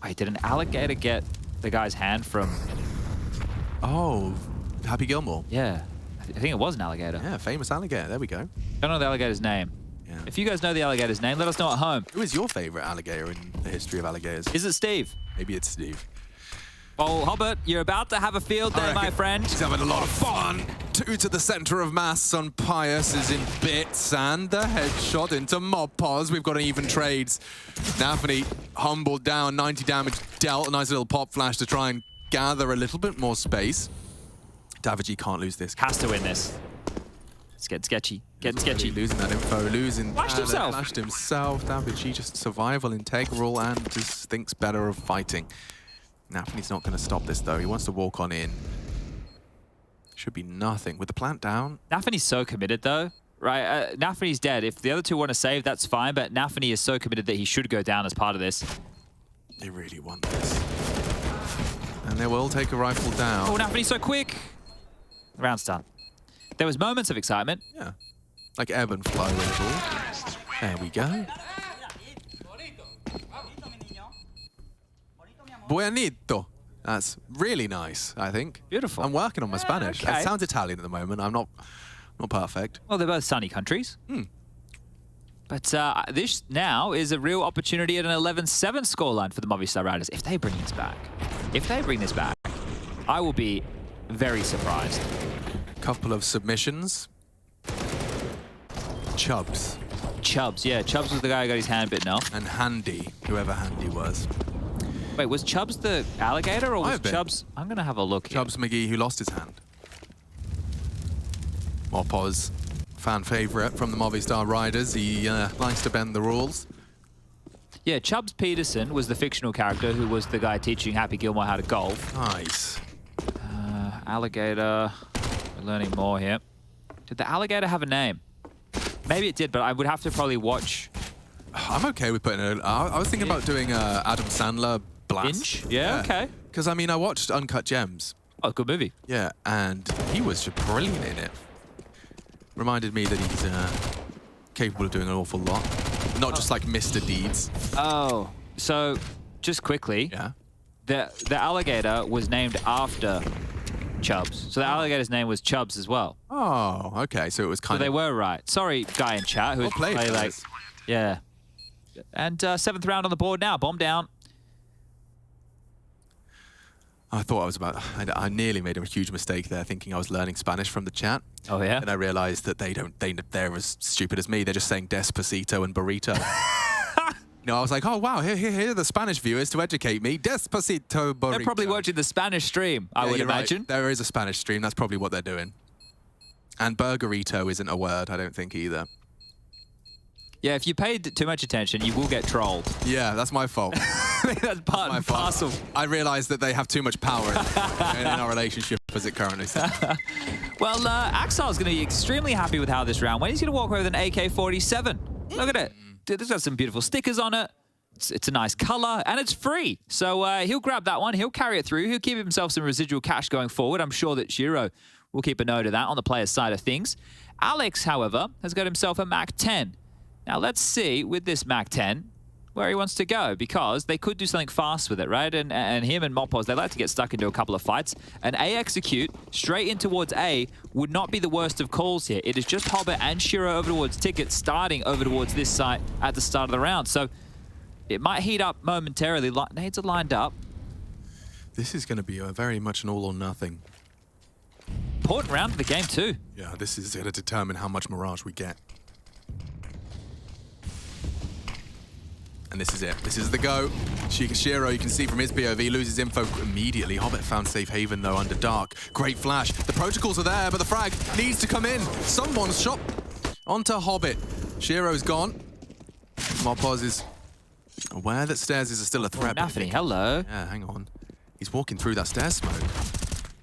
Speaker 1: Wait, did an alligator get the guy's hand from...
Speaker 2: Oh, Happy Gilmore.
Speaker 1: Yeah. I think it was an alligator.
Speaker 2: Yeah, famous alligator. There we go.
Speaker 1: Don't know the alligator's name.
Speaker 2: Yeah.
Speaker 1: If you guys know the alligator's name, let us know at home.
Speaker 2: Who is your favorite alligator in the history of alligators?
Speaker 1: Is it Steve?
Speaker 2: Maybe it's Steve.
Speaker 1: Well, Hobbit, you're about to have a field day, my friend.
Speaker 2: He's having a lot of fun. 2 to the center of mass on Pius is in bits, and the headshot into Mopaz. We've got even trades. Nafany humbled down, 90 damage dealt. A nice little pop flash to try and gather a little bit more space. DeathZz can't lose this.
Speaker 1: Has to win this. It's getting sketchy. Getting sketchy.
Speaker 2: Losing that info, losing...
Speaker 1: Flashed himself.
Speaker 2: Flashed himself. DeathZz just survival integral and just thinks better of fighting. Nafany's not going to stop this, though. He wants to walk on in. Should be nothing. With the plant down...
Speaker 1: Nafany's so committed, though. Right? Nafany's dead. If the other 2 want to save, that's fine. But Nafany is so committed that he should go down as part of this.
Speaker 2: They really want this. And they will take a rifle down.
Speaker 1: Oh, Nafany's so quick. The round's done. There was moments of excitement.
Speaker 2: Yeah. Like ebb and flow in the ball. There we go. Buenito. That's really nice, I think.
Speaker 1: Beautiful.
Speaker 2: I'm working on my Spanish.
Speaker 1: Okay.
Speaker 2: It sounds Italian at the moment. I'm not perfect.
Speaker 1: Well, they're both sunny countries. But this now is a real opportunity at an 11-7 scoreline for the Movistar Riders. If they bring this back, I will be very surprised.
Speaker 2: Couple of submissions. Chubbs.
Speaker 1: Chubbs, yeah. Chubbs was the guy who got his hand bitten off.
Speaker 2: And Handy, whoever Handy was.
Speaker 1: Wait, was Chubbs the alligator or was
Speaker 2: Might have
Speaker 1: Chubbs... I'm going to have a look here.
Speaker 2: Chubbs McGee, who lost his hand. Mopaz, fan favourite from the Movistar Riders. He likes to bend the rules.
Speaker 1: Yeah, Chubbs Peterson was the fictional character who was the guy teaching Happy Gilmore how to golf.
Speaker 2: Nice.
Speaker 1: Alligator. We're learning more here. Did the alligator have a name? Maybe it did, but I would have to probably watch...
Speaker 2: I'm okay with putting it... I was thinking about doing Adam Sandler Blast.
Speaker 1: Inch? Yeah, okay.
Speaker 2: Because, I mean, I watched Uncut Gems.
Speaker 1: Oh, good movie.
Speaker 2: Yeah, and he was just brilliant in it. Reminded me that he's capable of doing an awful lot. Not just like Mr. Deeds.
Speaker 1: Oh, so just quickly,
Speaker 2: Yeah.
Speaker 1: the alligator was named after Chubbs. So the alligator's name was Chubbs as well.
Speaker 2: Oh, okay. So it was
Speaker 1: So
Speaker 2: kind
Speaker 1: they
Speaker 2: of...
Speaker 1: were right. Sorry, guy in chat who was
Speaker 2: played,
Speaker 1: like,
Speaker 2: guys.
Speaker 1: yeah. And 7th round on the board now. Bomb down.
Speaker 2: I thought I was about... I nearly made a huge mistake there, thinking I was learning Spanish from the chat.
Speaker 1: Oh, yeah?
Speaker 2: And I realized that they're as stupid as me. They're just saying Despacito and burrito. You know, I was like, oh, wow, here are the Spanish viewers to educate me. Despacito, burrito.
Speaker 1: They're probably watching the Spanish stream, I would
Speaker 2: you're right.
Speaker 1: imagine.
Speaker 2: There is a Spanish stream. That's probably what they're doing. And burgerito isn't a word, I don't think, either.
Speaker 1: Yeah, if you paid too much attention, you will get trolled.
Speaker 2: Yeah, that's my fault.
Speaker 1: That's part and parcel.
Speaker 2: I realized that they have too much power in our relationship. as it currently stands.
Speaker 1: Well, Axel's going to be extremely happy with how this round went. He's going to walk away with an AK-47. Look at it. Dude, this got some beautiful stickers on it. It's a nice color, and it's free. So he'll grab that one. He'll carry it through. He'll keep himself some residual cash going forward. I'm sure that Shiro will keep a note of that on the player's side of things. Alex, however, has got himself a MAC-10. Now, let's see with this MAC-10 where he wants to go, because they could do something fast with it, right? And him and Mopos, they like to get stuck into a couple of fights. An A execute straight in towards A would not be the worst of calls here. It is just Hobbit and Shiro over towards Ticket, starting over towards this site at the start of the round. So it might heat up momentarily. Nades are lined up.
Speaker 2: This is going to be very much an all or nothing.
Speaker 1: Important round of the game too.
Speaker 2: Yeah, this is going to determine how much Mirage we get. And this is it. This is the go. Shiro, you can see from his POV, loses info immediately. Hobbit found safe haven, though, under dark. Great flash. The protocols are there, but the frag needs to come in. Someone's shot onto Hobbit. Shiro's gone. Mopos is aware that stairs is still a threat.
Speaker 1: Oh, Nafany, hello.
Speaker 2: Yeah, hang on. He's walking through that stairs smoke.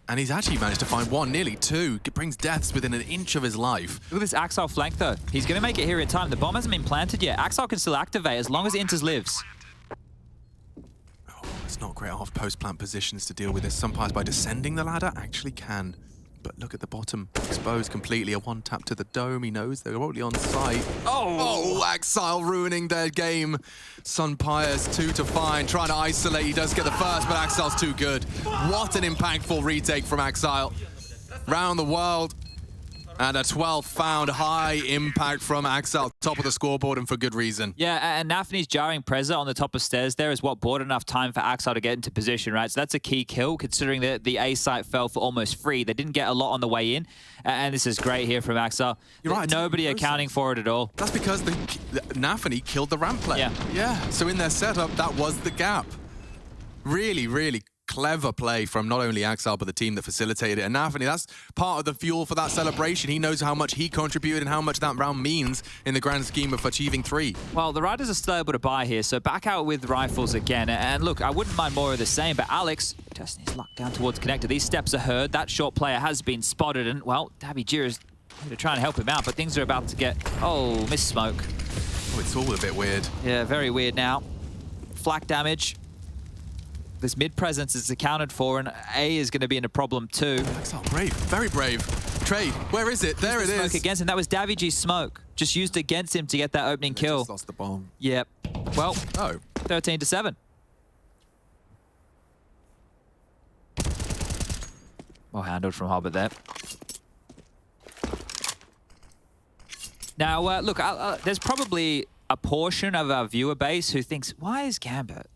Speaker 2: And he's actually managed to find one, nearly two. It brings deaths within an inch of his life.
Speaker 1: Look at this Axel flank, though. He's going to make it here in time. The bomb hasn't been planted yet. Axel can still activate as long as Inters lives.
Speaker 2: Oh, it's not great off post-plant positions to deal with this. Sumpires, by descending the ladder, actually can. But look at the bottom, exposed completely. A one tap to the dome. He knows they're already on site. Oh, Axel ruining their game. Sunpire's 2 to find, trying to isolate. He does get the first, but Axel's too good. What an impactful retake from Axel. Round the world. And a 12th found, high impact from Axel, top of the scoreboard, and for good reason.
Speaker 1: Yeah, and Nafany's jarring Preza on the top of stairs there is what bought enough time for Axel to get into position, right? So that's a key kill, considering that the A site fell for almost free. They didn't get a lot on the way in, and this is great here from Axel.
Speaker 2: You're right.
Speaker 1: Nobody accounting for it at all.
Speaker 2: That's because Nafany killed the ramp player. Yeah, so in their setup, that was the gap. Really, really clever play from not only Axel, but the team that facilitated it. And Nafany, that's part of the fuel for that celebration. He knows how much he contributed and how much that round means in the grand scheme of achieving 3.
Speaker 1: Well, the Riders are still able to buy here, so back out with rifles again. And look, I wouldn't mind more of the same, but Alex testing his luck down towards connector. These steps are heard. That short player has been spotted, and, well, Dabby Jira's trying to help him out, but things are about to get... Oh, miss smoke.
Speaker 2: Oh, it's all a bit weird.
Speaker 1: Yeah, very weird now. Flak damage. This mid presence is accounted for, and A is going to be in a problem too.
Speaker 2: Axel, brave, very brave. Trade, where is it? There it is.
Speaker 1: Smoke against him. That was DeathZz's smoke, just used against him to get that opening kill.
Speaker 2: Just lost the bomb.
Speaker 1: Yep. Well, 13 to 7. Well handled from Hobbit there. Now, look, there's probably a portion of our viewer base who thinks, why is Gambit?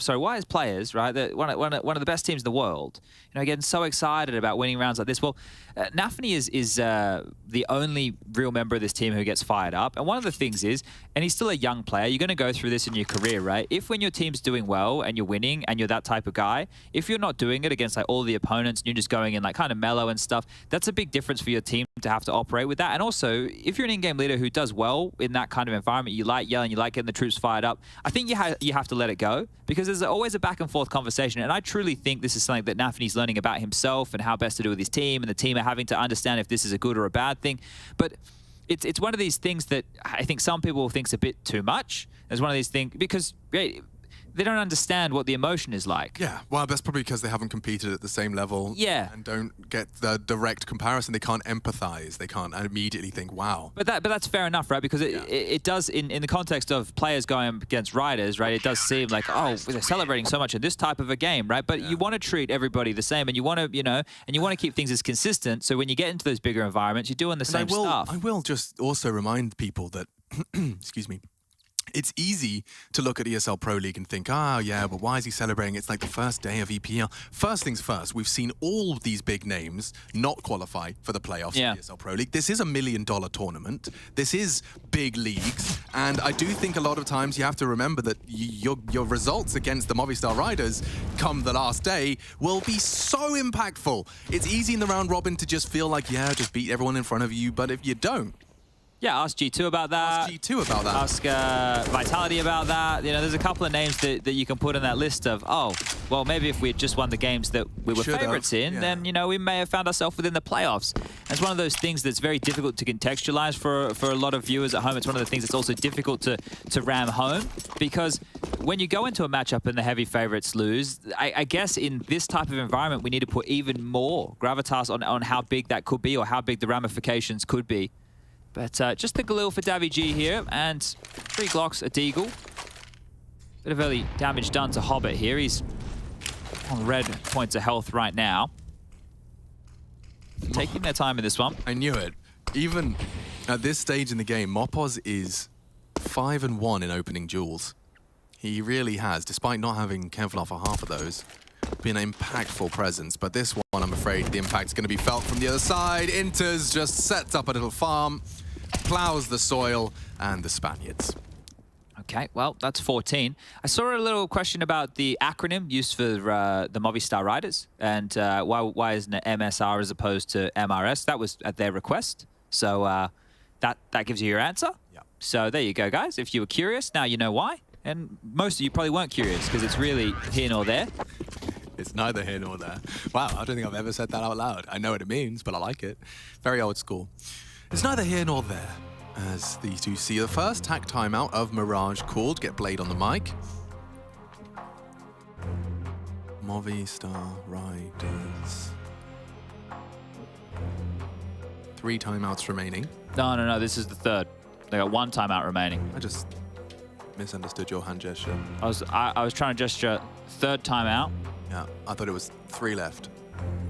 Speaker 1: Why is players, right, one of the best teams in the world, getting so excited about winning rounds like this? Well, Nafany is the only real member of this team who gets fired up. And one of the things is, and he's still a young player, you're going to go through this in your career, right? If when your team's doing well and you're winning and you're that type of guy, if you're not doing it against like all the opponents and you're just going in like kind of mellow and stuff, that's a big difference for your team to have to operate with that. And also, if you're an in-game leader who does well in that kind of environment, you like yelling, you like getting the troops fired up, I think you have to let it go, because there's always a back and forth conversation. And I truly think this is something that Nafany's learning about himself and how best to do with his team, and the team are having to understand if this is a good or a bad thing. But it's one of these things that I think some people think is a bit too much. It's one of these things because they don't understand what the emotion is like.
Speaker 2: Yeah, well, that's probably because they haven't competed at the same level.
Speaker 1: Yeah.
Speaker 2: And don't get the direct comparison. They can't empathize. They can't immediately think, wow.
Speaker 1: But that's fair enough, right? Because it does, in the context of players going up against Riders, right, it does seem like, oh, they're celebrating so much in this type of a game, right? But you want to treat everybody the same, and you want to, and you want to keep things as consistent. So when you get into those bigger environments, you're doing the same stuff.
Speaker 2: I will just also remind people that, excuse me, it's easy to look at ESL Pro League and think, oh, yeah, but why is he celebrating? It's like the first day of EPL. First things first, we've seen all of these big names not qualify for the playoffs of ESL Pro League. This is a $1 million tournament. This is big leagues. And I do think a lot of times you have to remember that your results against the Movistar Riders come the last day will be so impactful. It's easy in the round robin to just feel like, yeah, just beat everyone in front of you. But if you don't,
Speaker 1: Yeah, ask G2 about that.
Speaker 2: Ask G2 about that.
Speaker 1: Ask Vitality about that. You know, there's a couple of names that you can put in that list of, oh, well, maybe if we had just won the games that we were favorites in, then, you know, we may have found ourselves within the playoffs. And it's one of those things that's very difficult to contextualize for a lot of viewers at home. It's one of the things that's also difficult to ram home, because when you go into a matchup and the heavy favorites lose, I guess in this type of environment, we need to put even more gravitas on how big that could be or how big the ramifications could be. But just the Galil for DaVyG here, and 3 Glocks, a Deagle. Bit of early damage done to Hobbit here. He's on red points of health right now. Taking their time in this one.
Speaker 2: I knew it. Even at this stage in the game, Mopoz is 5-1 in opening duels. He really has, despite not having Kevlar for half of those, been an impactful presence. But this one, I'm afraid, the impact's going to be felt from the other side. Inters just sets up a little farm, plows the soil, and the Spaniards.
Speaker 1: Okay, well, that's 14. I saw a little question about the acronym used for the Movistar riders, and why isn't it MSR as opposed to MRS? That was at their request, so that gives you your answer.
Speaker 2: Yeah.
Speaker 1: So there you go, guys. If you were curious, now you know why. And most of you probably weren't curious, because it's really here nor there.
Speaker 2: It's neither here nor there. Wow, I don't think I've ever said that out loud. I know what it means, but I like it. Very old school. It's neither here nor there, as these two see the first tack timeout of Mirage called. Get Blade on the mic. Movistar Riders. 3 timeouts remaining.
Speaker 1: No, this is the third. They got 1 timeout remaining.
Speaker 2: I just misunderstood your hand gesture.
Speaker 1: I was trying to gesture 3rd timeout.
Speaker 2: Yeah, I thought it was 3 left,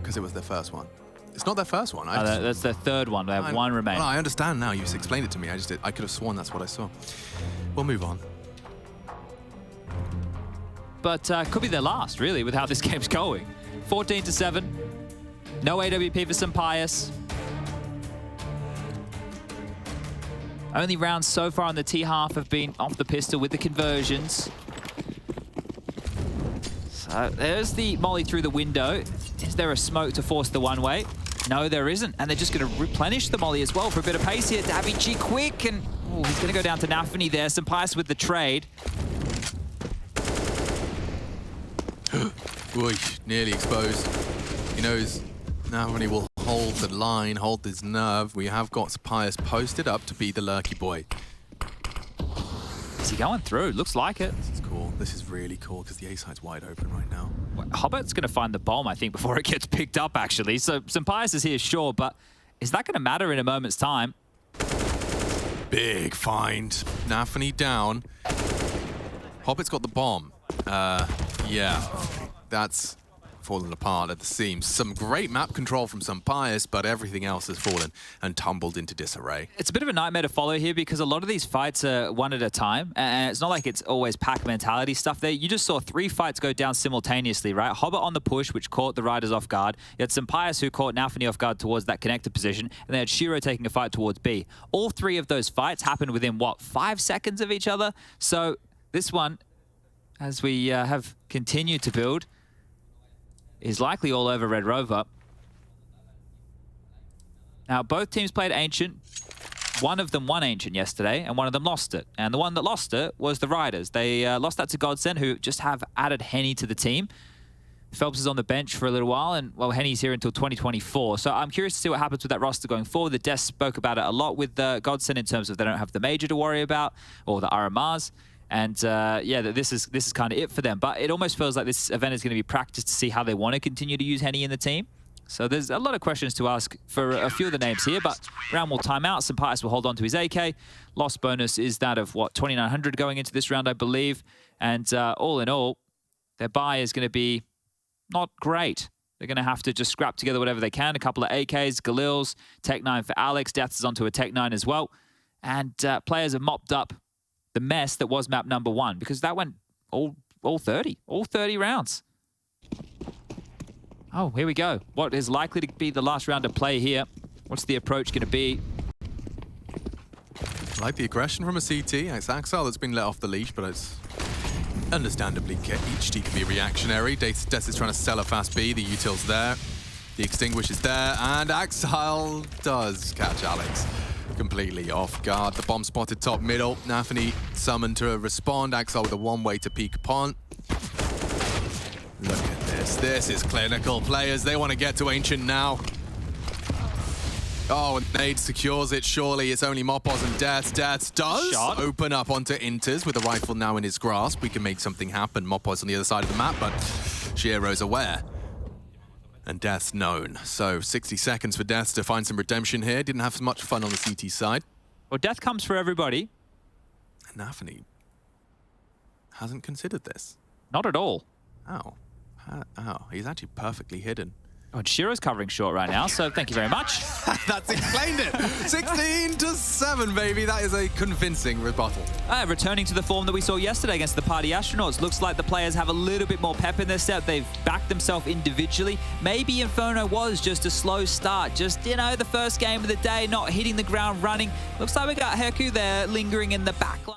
Speaker 2: because it was their first one. It's not their first one.
Speaker 1: That's their 3rd one. They have 1 remaining.
Speaker 2: Well, I understand now. You just explained it to me. I could have sworn that's what I saw. We'll move on.
Speaker 1: But could be their last, really, with how this game's going. 14-7. No AWP for Sampaius. Only rounds so far on the T half have been off the pistol with the conversions. So there's the molly through the window. Is there a smoke to force the one-way? No, there isn't. And they're just going to replenish the molly as well for a bit of pace here. DaVyG quick, and he's going to go down to Nafany there. Sampaius with the trade.
Speaker 2: Oy, nearly exposed. He knows Nafany will hold the line, hold his nerve. We have got Sampaius posted up to be the lurky boy.
Speaker 1: Is he going through? Looks like it.
Speaker 2: This is cool. This is really cool because the A side's wide open right now.
Speaker 1: Hobbert's going to find the bomb, I think, before it gets picked up, actually. So Sampaius is here, sure, but is that going to matter in a moment's time?
Speaker 2: Big find. Nafany down. Hobbit's got the bomb. Yeah, that's fallen apart at the seams. Some great map control from Sampaius, but everything else has fallen and tumbled into disarray.
Speaker 1: It's a bit of a nightmare to follow here because a lot of these fights are one at a time, and it's not like it's always pack mentality stuff there. You just saw 3 fights go down simultaneously, right? Hobbit on the push, which caught the riders off guard. You had Sampaius who caught Nafany off guard towards that connector position, and they had Shiro taking a fight towards B. All 3 of those fights happened within, what, 5 seconds of each other? So this one, as we have continued to build, is likely all over Red Rover. Now, both teams played Ancient. One of them won Ancient yesterday, and one of them lost it. And the one that lost it was the Riders. They lost that to GodSend, who just have added Henny to the team. Phelps is on the bench for a little while, and, well, Henny's here until 2024. So I'm curious to see what happens with that roster going forward. The Des spoke about it a lot with GodSend in terms of they don't have the Major to worry about, or the RMRs. And yeah, this is kind of it for them. But it almost feels like this event is going to be practice to see how they want to continue to use Henny in the team. So there's a lot of questions to ask for a few of the names here. But round will time out. Sampaius will hold on to his AK. Loss bonus is that of, what, 2,900 going into this round, I believe. And all in all, their buy is going to be not great. They're going to have to just scrap together whatever they can. A couple of AKs, Galils, Tech 9 for Alex. DeathZz onto a Tech 9 as well. And players have mopped up the mess that was map number 1, because that went all 30 rounds. Oh, here we go. What is likely to be the last round of play here? What's the approach going to be?
Speaker 2: I like the aggression from a CT. It's Axel that's been let off the leash, but it's understandably each T can be reactionary. Des is trying to sell a fast B. The util's there. The extinguish is there, and Axel does catch Alex. completely off guard. The bomb spotted top middle. Nafany summoned to respond. Axel with a one-way to peek upon. Look at this. This is clinical. Players, they want to get to Ancient now. Oh, and Nade secures it, surely. It's only Mopos and DeathZz. DeathZz does open up onto Inters with a rifle now in his grasp. We can make something happen. Mopos on the other side of the map, but Shiro's aware. And DeathZz known. So 60 seconds for DeathZz to find some redemption here. Didn't have much fun on the CT side.
Speaker 1: Well, death comes for everybody.
Speaker 2: And Nafany hasn't considered this.
Speaker 1: Not at all.
Speaker 2: Oh. Oh, he's actually perfectly hidden.
Speaker 1: Oh, and Shiro's covering short right now, so thank you very much.
Speaker 2: That's explained it. 16-7, baby. That is a convincing rebuttal.
Speaker 1: Returning to the form that we saw yesterday against the Party Astronauts. Looks like the players have a little bit more pep in their step. They've backed themselves individually. Maybe Inferno was just a slow start. Just, you know, the first game of the day, not hitting the ground running. Looks like we got Heku there lingering in the back line.